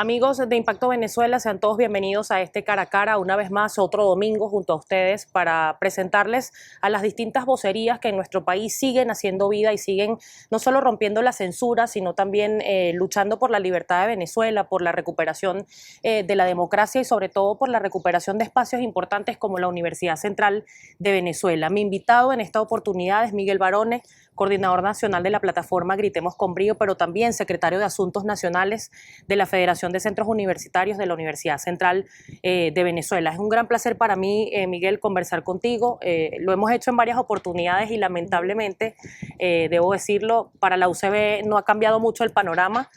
Amigos de Impacto Venezuela, sean todos bienvenidos a este Cara a Cara, una vez más otro domingo junto a ustedes para presentarles a las distintas vocerías que en nuestro país siguen haciendo vida y siguen no solo rompiendo la censura, sino también luchando por la libertad de Venezuela, por la recuperación de la democracia y sobre todo por la recuperación de espacios importantes como la Universidad Central de Venezuela. Mi invitado en esta oportunidad es Miguel Barone, coordinador nacional de la plataforma Gritemos con Brío, pero también secretario de Asuntos Nacionales de la Federación de Centros Universitarios de la Universidad Central de Venezuela. Es un gran placer para mí, Miguel, conversar contigo. Lo hemos hecho en varias oportunidades y lamentablemente, debo decirlo, para la UCB no ha cambiado mucho el panorama,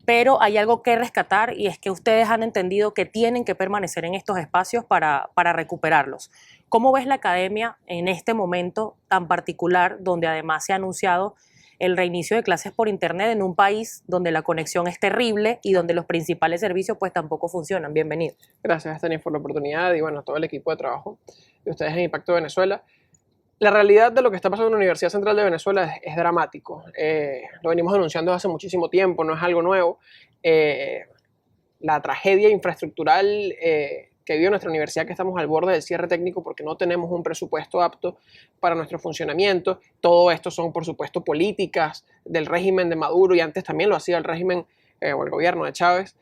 pero hay algo que rescatar y es que ustedes han entendido que tienen que permanecer en estos espacios para recuperarlos. ¿Cómo ves la academia en este momento tan particular donde además se ha anunciado el reinicio de clases por internet en un país donde la conexión es terrible y donde los principales servicios pues tampoco funcionan? Bienvenido. Gracias, Estenis, por la oportunidad y bueno, a todo el equipo de trabajo de ustedes en Impacto Venezuela. La realidad de lo que está pasando en la Universidad Central de Venezuela es dramático. Lo venimos anunciando hace muchísimo tiempo, no es algo nuevo. La tragedia infraestructural que vive nuestra universidad, que estamos al borde del cierre técnico porque no tenemos un presupuesto apto para nuestro funcionamiento. Todo esto son, por supuesto, políticas del régimen de Maduro y antes también lo hacía el régimen o el gobierno de Chávez,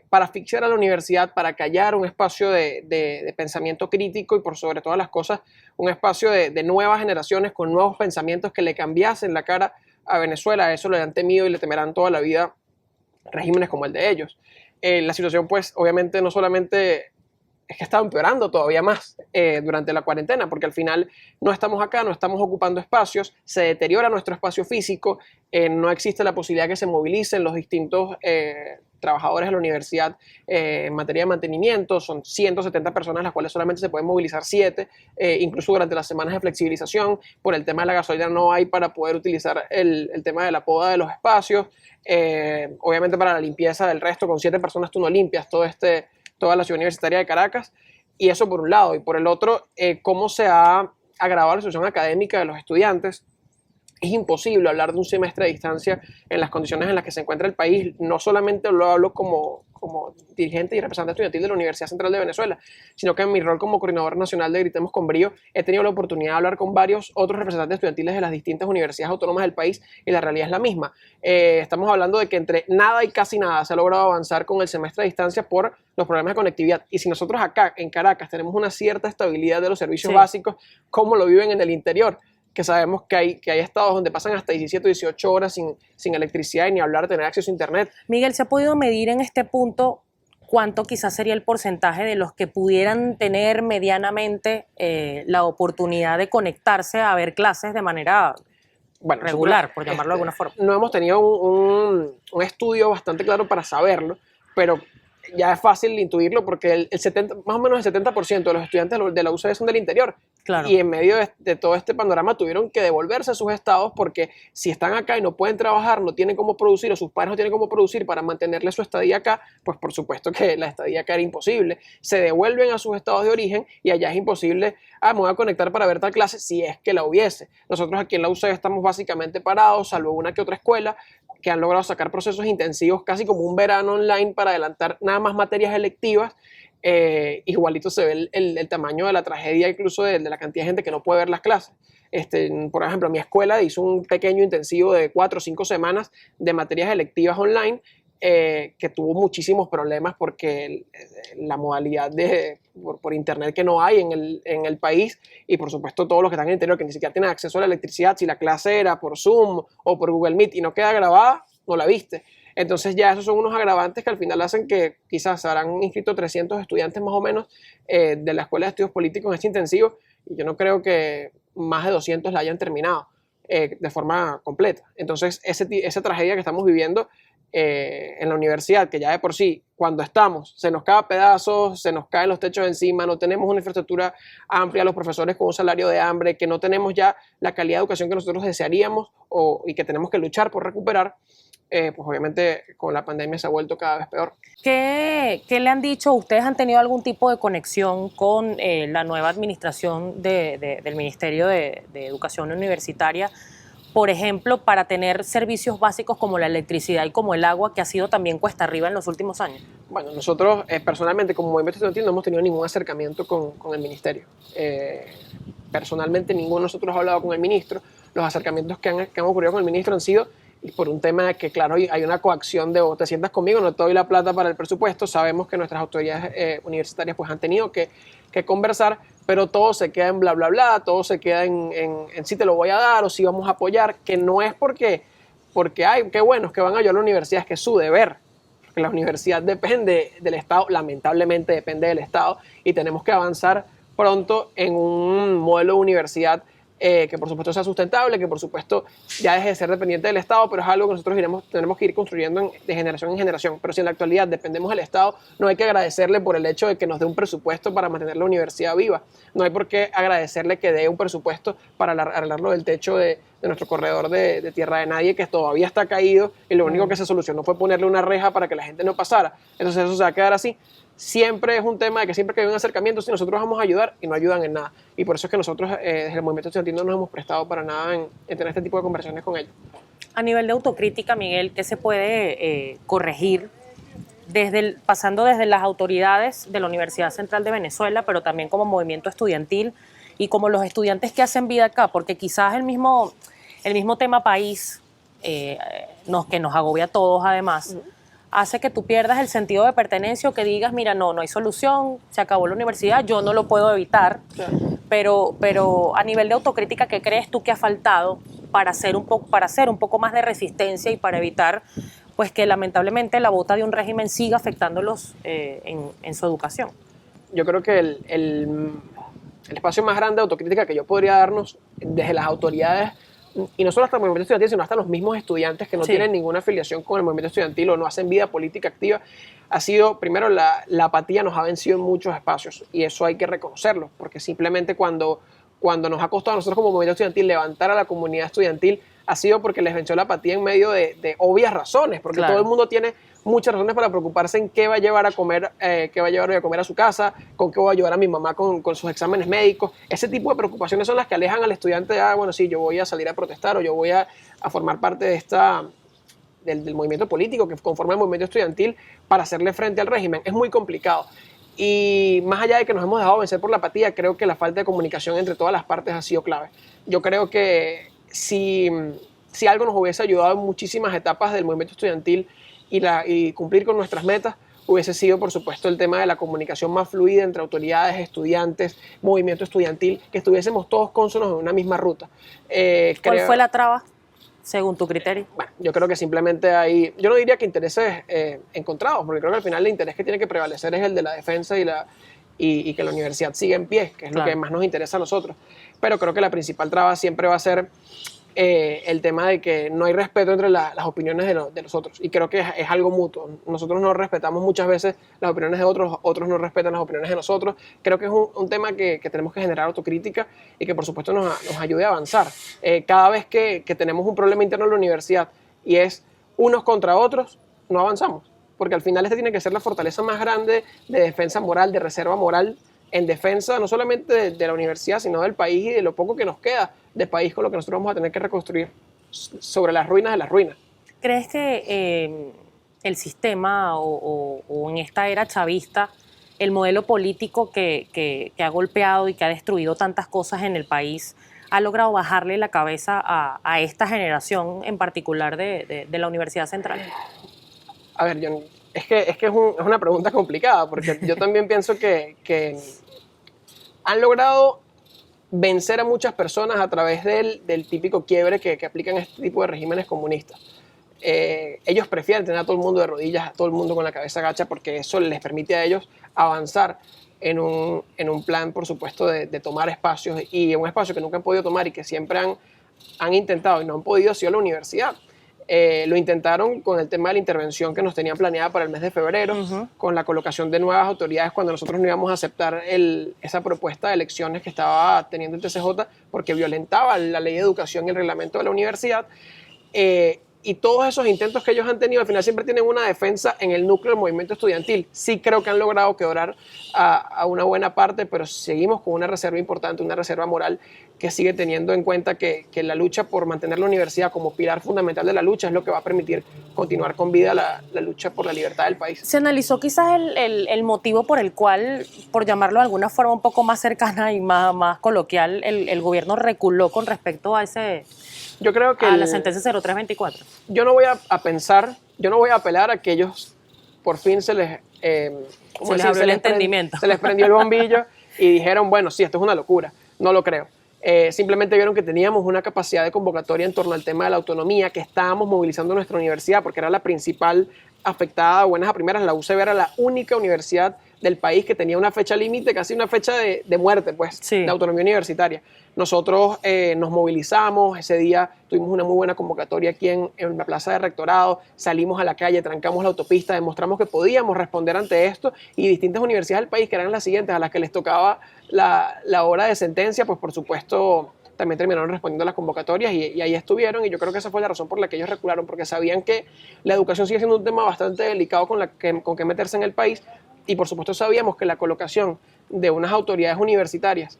para asfixiar a la universidad, para callar un espacio de pensamiento crítico y por sobre todas las cosas un espacio de nuevas generaciones con nuevos pensamientos que le cambiasen la cara a Venezuela. A eso le han temido y le temerán toda la vida regímenes como el de ellos. La situación pues obviamente no solamente es que está empeorando todavía más durante la cuarentena, porque al final no estamos acá, no estamos ocupando espacios, se deteriora nuestro espacio físico, no existe la posibilidad que se movilicen los distintos trabajadores de la universidad en materia de mantenimiento. Son 170 personas, las cuales solamente se pueden movilizar 7, incluso durante las semanas de flexibilización. Por el tema de la gasolina no hay para poder utilizar el tema de la poda de los espacios. Obviamente para la limpieza del resto, con 7 personas tú no limpias toda la ciudad universitaria de Caracas, y eso por un lado. Y por el otro, cómo se ha agravado la situación académica de los estudiantes. Es imposible hablar de un semestre a distancia en las condiciones en las que se encuentra el país. No solamente lo hablo como dirigente y representante estudiantil de la Universidad Central de Venezuela, sino que en mi rol como coordinador nacional de Gritemos con Brío he tenido la oportunidad de hablar con varios otros representantes estudiantiles de las distintas universidades autónomas del país y la realidad es la misma. Estamos hablando de que entre nada y casi nada se ha logrado avanzar con el semestre a distancia por los problemas de conectividad. Y si nosotros acá en Caracas tenemos una cierta estabilidad de los servicios básicos, ¿cómo lo viven en el interior? Que sabemos que hay estados donde pasan hasta 17 o 18 horas sin electricidad y ni hablar de tener acceso a internet. Miguel, ¿se ha podido medir en este punto cuánto quizás sería el porcentaje de los que pudieran tener medianamente la oportunidad de conectarse a ver clases de manera regular, por llamarlo de alguna forma? No hemos tenido un estudio bastante claro para saberlo, pero ya es fácil intuirlo porque más o menos el 70% de los estudiantes de la UCB son del interior. Claro. Y en medio de todo este panorama tuvieron que devolverse a sus estados porque si están acá y no pueden trabajar, no tienen cómo producir o sus padres no tienen cómo producir para mantenerle su estadía acá, pues por supuesto que la estadía acá era imposible. Se devuelven a sus estados de origen y allá es imposible, me voy a conectar para ver tal clase si es que la hubiese. Nosotros aquí en la UCB estamos básicamente parados, salvo una que otra escuela que han logrado sacar procesos intensivos casi como un verano online para adelantar nada más materias electivas. Igualito se ve el tamaño de la tragedia, incluso de la cantidad de gente que no puede ver las clases. Por ejemplo, mi escuela hizo un pequeño intensivo de 4 o 5 semanas de materias electivas online, que tuvo muchísimos problemas porque la modalidad por internet que no hay en el país, y por supuesto todos los que están en el interior que ni siquiera tienen acceso a la electricidad, si la clase era por Zoom o por Google Meet y no queda grabada, no la viste. Entonces ya esos son unos agravantes que al final hacen que quizás habrán inscrito 300 estudiantes más o menos de la Escuela de Estudios Políticos en este intensivo, y yo no creo que más de 200 la hayan terminado de forma completa. Entonces esa tragedia que estamos viviendo en la universidad, que ya de por sí, cuando estamos, se nos cae a pedazos, se nos caen los techos encima, no tenemos una infraestructura amplia, los profesores con un salario de hambre, que no tenemos ya la calidad de educación que nosotros desearíamos y que tenemos que luchar por recuperar. Pues obviamente con la pandemia se ha vuelto cada vez peor. ¿Qué le han dicho? ¿Ustedes han tenido algún tipo de conexión con la nueva administración del Ministerio de Educación Universitaria por ejemplo, para tener servicios básicos como la electricidad y como el agua, que ha sido también cuesta arriba en los últimos años? Bueno, nosotros personalmente como movimiento estudiantil no hemos tenido ningún acercamiento con el ministerio. Personalmente ninguno de nosotros ha hablado con el ministro. Los acercamientos que han ocurrido con el ministro han sido por un tema de que, claro, hay una coacción de o te sientas conmigo, no te doy la plata para el presupuesto. Sabemos que nuestras autoridades universitarias pues, han tenido que conversar, pero todo se queda en bla, bla, bla, todo se queda en si te lo voy a dar o si vamos a apoyar, que no es porque ay, qué bueno, es que van a ayudar a la universidad, es que es su deber. Porque la universidad depende del Estado, lamentablemente depende del Estado, y tenemos que avanzar pronto en un modelo de universidad que por supuesto sea sustentable, que por supuesto ya deje de ser dependiente del Estado, pero es algo que nosotros tenemos que ir construyendo de generación en generación. Pero si en la actualidad dependemos del Estado, no hay que agradecerle por el hecho de que nos dé un presupuesto para mantener la universidad viva. No hay por qué agradecerle que dé un presupuesto para arreglarlo del techo de nuestro corredor de tierra de nadie, que todavía está caído, y lo único que se solucionó fue ponerle una reja para que la gente no pasara. Entonces eso se va a quedar así. Siempre es un tema de que siempre que hay un acercamiento, si nosotros vamos a ayudar y no ayudan en nada. Y por eso es que nosotros desde el movimiento estudiantil no nos hemos prestado para nada en tener este tipo de conversaciones con ellos. A nivel de autocrítica, Miguel, ¿qué se puede corregir pasando desde las autoridades de la Universidad Central de Venezuela, pero también como movimiento estudiantil y como los estudiantes que hacen vida acá? Porque quizás el mismo tema país, que nos agobia a todos además, hace que tú pierdas el sentido de pertenencia o que digas, mira, no hay solución, se acabó la universidad, yo no lo puedo evitar. Claro. Pero a nivel de autocrítica, ¿qué crees tú que ha faltado para hacer un poco más de resistencia y para evitar pues que lamentablemente la bota de un régimen siga afectándolos en su educación? Yo creo que el espacio más grande de autocrítica que yo podría darnos desde las autoridades, y no solo hasta el movimiento estudiantil, sino hasta los mismos estudiantes que no tienen ninguna afiliación con el movimiento estudiantil o no hacen vida política activa, ha sido, primero, la apatía nos ha vencido en muchos espacios, y eso hay que reconocerlo, porque simplemente cuando nos ha costado a nosotros como movimiento estudiantil levantar a la comunidad estudiantil, ha sido porque les venció la apatía en medio de obvias razones, porque claro, todo el mundo tiene muchas razones para preocuparse en qué va a llevar a comer, qué va a llevar hoy a comer a su casa, con qué voy a ayudar a mi mamá con sus exámenes médicos. Ese tipo de preocupaciones son las que alejan al estudiante de, bueno, sí, yo voy a salir a protestar o yo voy a formar parte de del movimiento político que conforma el movimiento estudiantil para hacerle frente al régimen. Es muy complicado. Y más allá de que nos hemos dejado vencer por la apatía, creo que la falta de comunicación entre todas las partes ha sido clave. Yo creo que si algo nos hubiese ayudado en muchísimas etapas del movimiento estudiantil y cumplir con nuestras metas, hubiese sido, por supuesto, el tema de la comunicación más fluida entre autoridades, estudiantes, movimiento estudiantil, que estuviésemos todos cónsonos en una misma ruta. ¿Cuál fue la traba, según tu criterio? Bueno, yo creo que simplemente hay, yo no diría que intereses encontrados, porque creo que al final el interés que tiene que prevalecer es el de la defensa y que la universidad siga en pie, que es lo que más nos interesa a nosotros. Pero creo que la principal traba siempre va a ser el tema de que no hay respeto entre las opiniones de los otros, y creo que es algo mutuo. Nosotros no respetamos muchas veces las opiniones de otros, otros no respetan las opiniones de nosotros. Creo que es un tema que tenemos que generar autocrítica y que por supuesto nos ayude a avanzar. Cada vez que tenemos un problema interno en la universidad y es unos contra otros, no avanzamos, porque al final tiene que ser la fortaleza más grande de defensa moral, de reserva moral, en defensa no solamente de la universidad, sino del país y de lo poco que nos queda de país con lo que nosotros vamos a tener que reconstruir sobre las ruinas de las ruinas. ¿Crees que el sistema o en esta era chavista, el modelo político que ha golpeado y que ha destruido tantas cosas en el país, ha logrado bajarle la cabeza a esta generación en particular de la Universidad Central? A ver, es una pregunta complicada, porque yo también pienso que han logrado vencer a muchas personas a través del típico quiebre que aplican este tipo de regímenes comunistas. Ellos prefieren tener a todo el mundo de rodillas, a todo el mundo con la cabeza agacha, porque eso les permite a ellos avanzar en un plan, por supuesto, de tomar espacios, y en un espacio que nunca han podido tomar y que siempre han intentado y no han podido, ha sido la universidad. Lo intentaron con el tema de la intervención que nos tenían planeada para el mes de febrero, con la colocación de nuevas autoridades cuando nosotros no íbamos a aceptar esa propuesta de elecciones que estaba teniendo el TCJ porque violentaba la ley de educación y el reglamento de la universidad. y todos esos intentos que ellos han tenido al final siempre tienen una defensa en el núcleo del movimiento estudiantil. Sí creo que han logrado quebrar a una buena parte, pero seguimos con una reserva importante, una reserva moral que sigue teniendo en cuenta que la lucha por mantener la universidad como pilar fundamental de la lucha es lo que va a permitir continuar con vida la lucha por la libertad del país. ¿Se analizó quizás el motivo por el cual, por llamarlo de alguna forma un poco más cercana y más coloquial, el gobierno reculó con respecto a Yo creo que la sentencia 0324? Yo no voy a pensar, yo no voy a apelar a que ellos por fin se les abrió el entendimiento. Se les prendió el bombillo y dijeron, bueno, sí, esto es una locura. No lo creo. Simplemente vieron que teníamos una capacidad de convocatoria en torno al tema de la autonomía, que estábamos movilizando nuestra universidad porque era la principal afectada, buenas a primeras. La UCB era la única universidad del país que tenía una fecha límite, casi una fecha de muerte, pues, sí, de autonomía universitaria. Nosotros nos movilizamos, ese día tuvimos una muy buena convocatoria aquí en la plaza de rectorado, salimos a la calle, trancamos la autopista, demostramos que podíamos responder ante esto y distintas universidades del país, que eran las siguientes, a las que les tocaba la hora de sentencia, pues por supuesto también terminaron respondiendo a las convocatorias y ahí estuvieron, y yo creo que esa fue la razón por la que ellos recularon, porque sabían que la educación sigue siendo un tema bastante delicado con que meterse en el país, y por supuesto sabíamos que la colocación de unas autoridades universitarias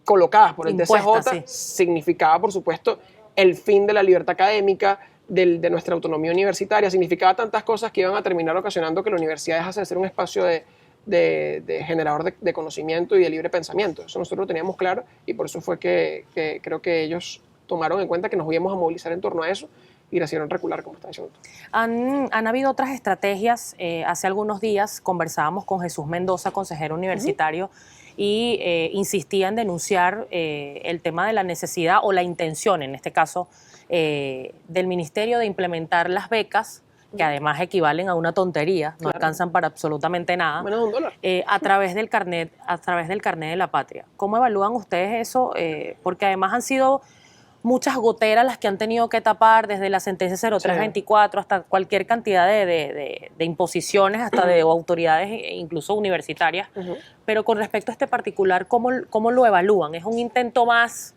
colocadas por el TCJ significaba, por supuesto, el fin de la libertad académica, de nuestra autonomía universitaria, significaba tantas cosas que iban a terminar ocasionando que la universidad dejase de ser un espacio de generador de conocimiento y de libre pensamiento. Eso nosotros lo teníamos claro y por eso fue que creo que ellos tomaron en cuenta que nos íbamos a movilizar en torno a eso y decidieron recular, como está diciendo. Han habido otras estrategias. Hace algunos días conversábamos con Jesús Mendoza, consejero universitario, y insistía en denunciar el tema de la necesidad o la intención, en este caso, del ministerio de implementar las becas, que además equivalen a una tontería, no alcanzan para absolutamente nada, menos de $1, a través del carnet de la patria. ¿Cómo evalúan ustedes eso? Porque además han sido muchas goteras las que han tenido que tapar, desde la sentencia 0324 hasta cualquier cantidad de imposiciones, hasta de autoridades incluso universitarias. Pero con respecto a este particular, ¿cómo lo evalúan? ¿Es un intento más?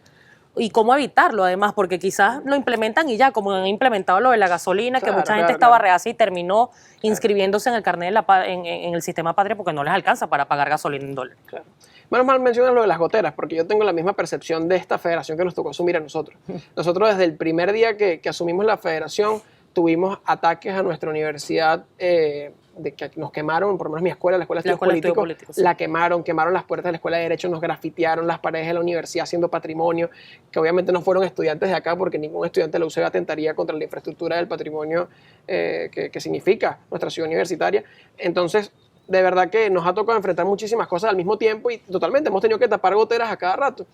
¿Y cómo evitarlo además? Porque quizás lo implementan y ya, como han implementado lo de la gasolina, que mucha gente estaba reacia y terminó inscribiéndose en el carnet en el sistema patria porque no les alcanza para pagar gasolina en dólares. Claro. Menos mal mencionas lo de las goteras, porque yo tengo la misma percepción de esta federación que nos tocó asumir a nosotros. Nosotros desde el primer día que asumimos la federación tuvimos ataques a nuestra universidad, de que nos quemaron, por lo menos mi escuela, la Escuela de Estudios Políticos, la quemaron las puertas de la Escuela de Derecho, nos grafitearon las paredes de la universidad haciendo patrimonio, que obviamente no fueron estudiantes de acá, porque ningún estudiante de la UCB atentaría contra la infraestructura del patrimonio que significa nuestra ciudad universitaria. Entonces, de verdad que nos ha tocado enfrentar muchísimas cosas al mismo tiempo y totalmente hemos tenido que tapar goteras a cada rato.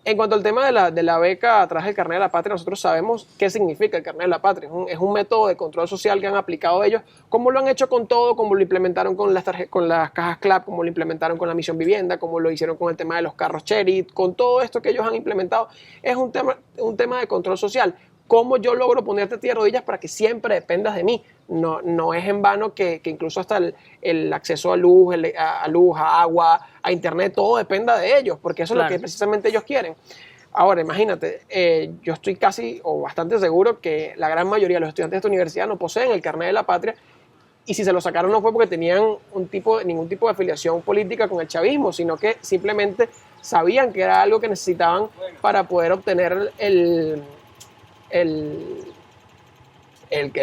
En cuanto al tema de la beca a través del carnet de la patria, nosotros sabemos qué significa el carnet de la patria. Es un método de control social que han aplicado ellos, como lo han hecho con todo, como lo implementaron con las cajas CLAP, como lo implementaron con la misión vivienda, como lo hicieron con el tema de los carros Chery, con todo esto que ellos han implementado. Es un tema de control social. ¿Cómo yo logro ponerte a ti de rodillas para que siempre dependas de mí? No es en vano que incluso hasta el acceso a luz, a agua, a internet, todo dependa de ellos, porque eso es lo que precisamente ellos quieren. Ahora, imagínate, yo estoy casi o bastante seguro que la gran mayoría de los estudiantes de esta universidad no poseen el carnet de la patria, y si se lo sacaron no fue porque tenían ningún tipo de afiliación política con el chavismo, sino que simplemente sabían que era algo que necesitaban para poder obtener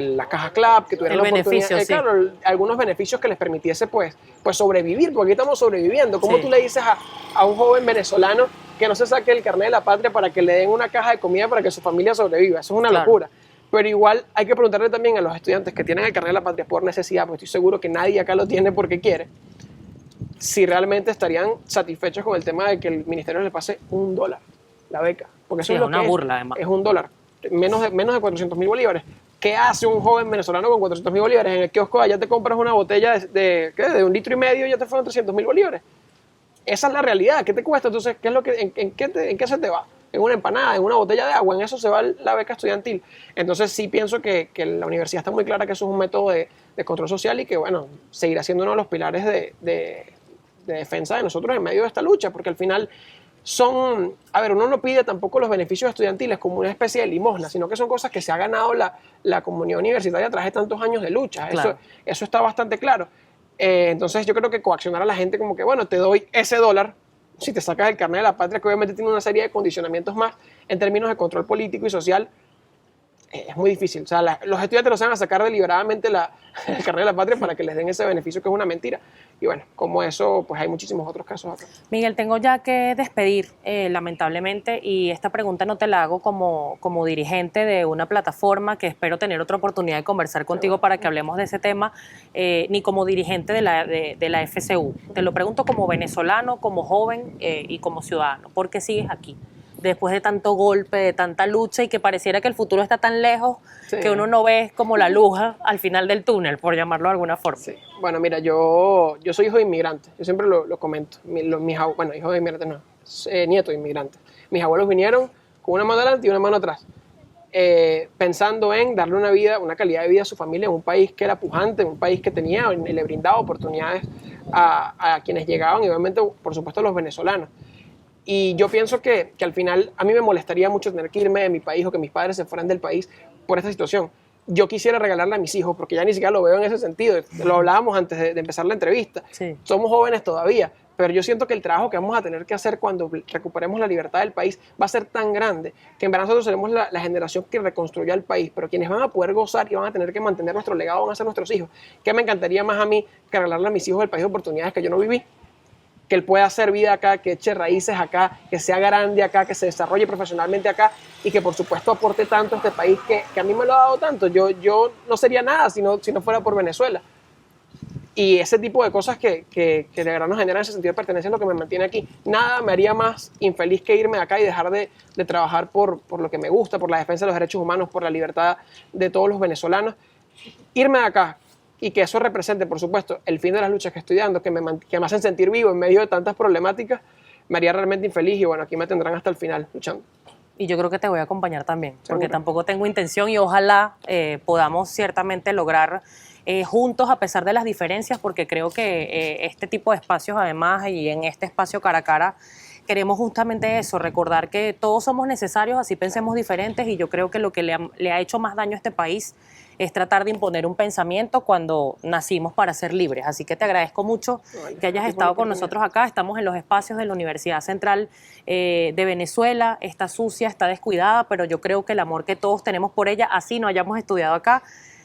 la caja CLAP, que tuvieran la oportunidad, claro, algunos beneficios que les permitiese pues sobrevivir, porque aquí estamos sobreviviendo. ¿Cómo tú le dices a un joven venezolano que no se saque el carnet de la patria para que le den una caja de comida para que su familia sobreviva? Eso es una locura. Pero igual hay que preguntarle también a los estudiantes que tienen el carnet de la patria por necesidad, porque estoy seguro que nadie acá lo tiene porque quiere, si realmente estarían satisfechos con el tema de que el ministerio les pase $1 la beca. Porque eso es una burla, además. Es $1. Menos de 400.000 bolívares. ¿Qué hace un joven venezolano con 400.000 bolívares? En el kiosco allá te compras una botella de 1,5 litros y ya te fueron 300.000 bolívares. Esa es la realidad. ¿Qué te cuesta? Entonces, ¿en qué se te va? En una empanada, en una botella de agua, en eso se va la beca estudiantil. Entonces sí pienso que la universidad está muy clara que eso es un método de control social y que, bueno, seguirá siendo uno de los pilares de defensa de nosotros en medio de esta lucha, porque al final son, a ver, uno no pide tampoco los beneficios estudiantiles como una especie de limosna, sino que son cosas que se ha ganado la comunidad universitaria a través de tantos años de lucha. Claro. Eso está bastante claro. Entonces yo creo que coaccionar a la gente como que, bueno, te doy ese dólar si te sacas el carnet de la patria, que obviamente tiene una serie de condicionamientos más en términos de control político y social, es muy difícil. O sea, los estudiantes los van a sacar deliberadamente el carnet de la patria para que les den ese beneficio que es una mentira. Y bueno, como eso, pues hay muchísimos otros casos acá. Miguel, tengo ya que despedir, lamentablemente, y esta pregunta no te la hago como dirigente de una plataforma, que espero tener otra oportunidad de conversar contigo para que hablemos de ese tema, ni como dirigente de la FCU. Te lo pregunto como venezolano, como joven y como ciudadano. ¿Por qué sigues aquí? Después de tanto golpe, de tanta lucha y que pareciera que el futuro está tan lejos, sí, que uno no ve como la luz al final del túnel, por llamarlo de alguna forma. Sí. Bueno, mira, yo soy hijo de inmigrante, yo siempre lo comento. Bueno, hijo de inmigrante no, nieto de inmigrante. Mis abuelos vinieron con una mano adelante y una mano atrás, pensando en darle una calidad de vida a su familia en un país que era pujante, en un país que tenía y le brindaba oportunidades a quienes llegaban y obviamente, por supuesto, a los venezolanos. Y yo pienso que al final a mí me molestaría mucho tener que irme de mi país o que mis padres se fueran del país por esta situación. Yo quisiera regalarle a mis hijos, porque ya ni siquiera lo veo en ese sentido. Lo hablábamos antes de empezar la entrevista. Sí. Somos jóvenes todavía, pero yo siento que el trabajo que vamos a tener que hacer cuando recuperemos la libertad del país va a ser tan grande que en verdad nosotros seremos la generación que reconstruyó el país, pero quienes van a poder gozar y van a tener que mantener nuestro legado van a ser nuestros hijos. ¿Qué me encantaría más a mí que regalarle a mis hijos el país de oportunidades que yo no viví? Que él pueda hacer vida acá, que eche raíces acá, que sea grande acá, que se desarrolle profesionalmente acá y que por supuesto aporte tanto a este país que a mí me lo ha dado tanto. Yo no sería nada si no fuera por Venezuela. Y ese tipo de cosas que de verdad nos generan ese sentido de pertenencia es lo que me mantiene aquí. Nada me haría más infeliz que irme de acá y dejar de trabajar por lo que me gusta, por la defensa de los derechos humanos, por la libertad de todos los venezolanos. Irme de acá y que eso represente, por supuesto, el fin de las luchas que estoy dando, que me hacen sentir vivo en medio de tantas problemáticas, me haría realmente infeliz y bueno, aquí me tendrán hasta el final luchando. Y yo creo que te voy a acompañar también, ¿Seguro? Porque tampoco tengo intención y ojalá podamos ciertamente lograr juntos, a pesar de las diferencias, porque creo que este tipo de espacios, además, y en este espacio cara a cara, queremos justamente eso, recordar que todos somos necesarios, así pensemos diferentes, y yo creo que lo que le ha hecho más daño a este país es tratar de imponer un pensamiento cuando nacimos para ser libres. Así que te agradezco mucho que hayas estado con nosotros acá. Estamos en los espacios de la Universidad Central de Venezuela. Está sucia, está descuidada, pero yo creo que el amor que todos tenemos por ella, así no hayamos estudiado acá,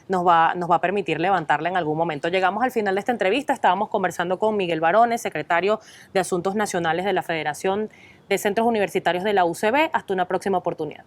nos va a permitir levantarla en algún momento. Llegamos al final de esta entrevista, estábamos conversando con Miguel Barones, secretario de Asuntos Nacionales de la Federación de Centros Universitarios de la UCB. Hasta una próxima oportunidad.